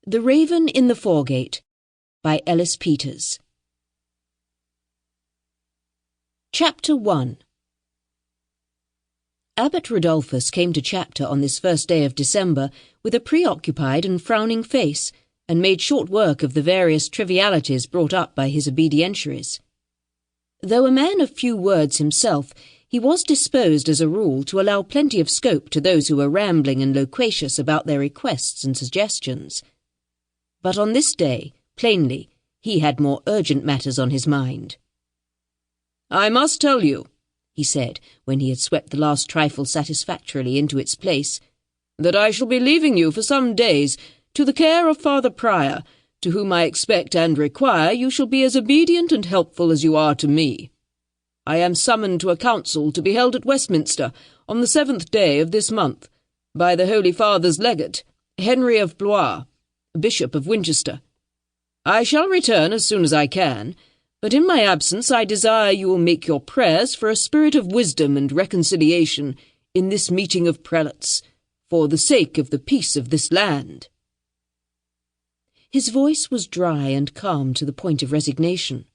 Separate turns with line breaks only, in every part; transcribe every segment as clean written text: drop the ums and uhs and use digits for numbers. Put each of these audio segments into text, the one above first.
The Raven in the Foregate by Ellis Peters. Chapter 1. Abbot Radulfus came to chapter on this first day of December with a preoccupied and frowning face, and made short work of the various trivialities brought up by his obedientiaries. Though a man of few words himself, he was disposed as a rule to allow plenty of scope to those who were rambling and loquacious about their requests and suggestions. But on this day, plainly, he had more urgent matters on his mind. "I must tell you," he said, when he had swept the last trifle satisfactorily into its place, "that I shall be leaving you for some days to the care of Father Prior, to whom I expect and require you shall be as obedient and helpful as you are to me. I am summoned to a council to be held at Westminster on the 7th day of this month, by the Holy Father's legate, Henry of Blois, Bishop of Winchester. I shall return as soon as I can, but in my absence I desire you will make your prayers for a spirit of wisdom and reconciliation in this meeting of prelates, for the sake of the peace of this land." His voice was dry and calm to the point of resignation.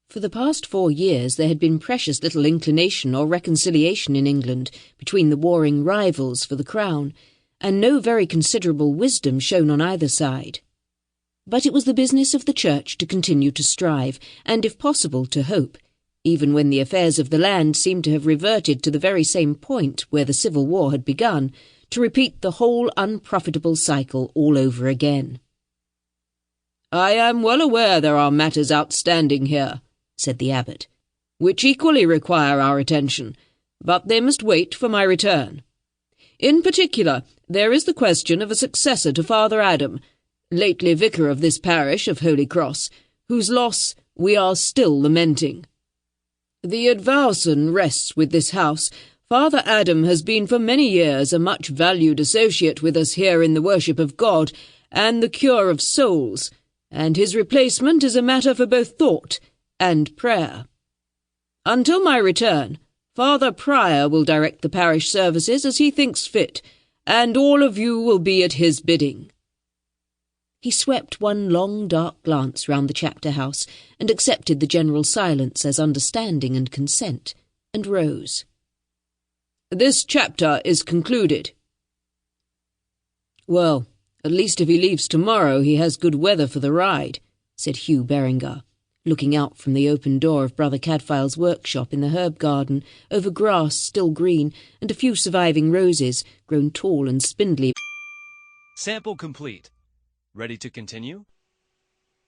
For the past 4 years there had been precious little inclination or reconciliation in England between the warring rivals for the crown, and no very considerable wisdom shown on either side. But it was the business of the Church to continue to strive, and if possible to hope, even when the affairs of the land seemed to have reverted to the very same point where the civil war had begun, to repeat the whole unprofitable cycle all over again. "I am well aware there are matters outstanding here," said the abbot, "which equally require our attention, but they must wait for my return. In particular, there is the question of a successor to Father Adam, lately vicar of this parish of Holy Cross, whose loss we are still lamenting. The advowson rests with this house. Father Adam has been for many years a much valued associate with us here in the worship of God and the cure of souls, and his replacement is a matter for both thought and prayer. Until my return, Father Prior will direct the parish services as he thinks fit, and all of you will be at his bidding." He swept one long dark glance round the chapter house, and accepted the general silence as understanding and consent, and rose. "This chapter is concluded." "Well, at least if he leaves tomorrow he has good weather for the ride," said Hugh Berengar, looking out from the open door of Brother Cadfael's workshop in the herb garden, over grass still green and a few surviving roses, grown tall and spindly.
Sample complete. Ready to continue?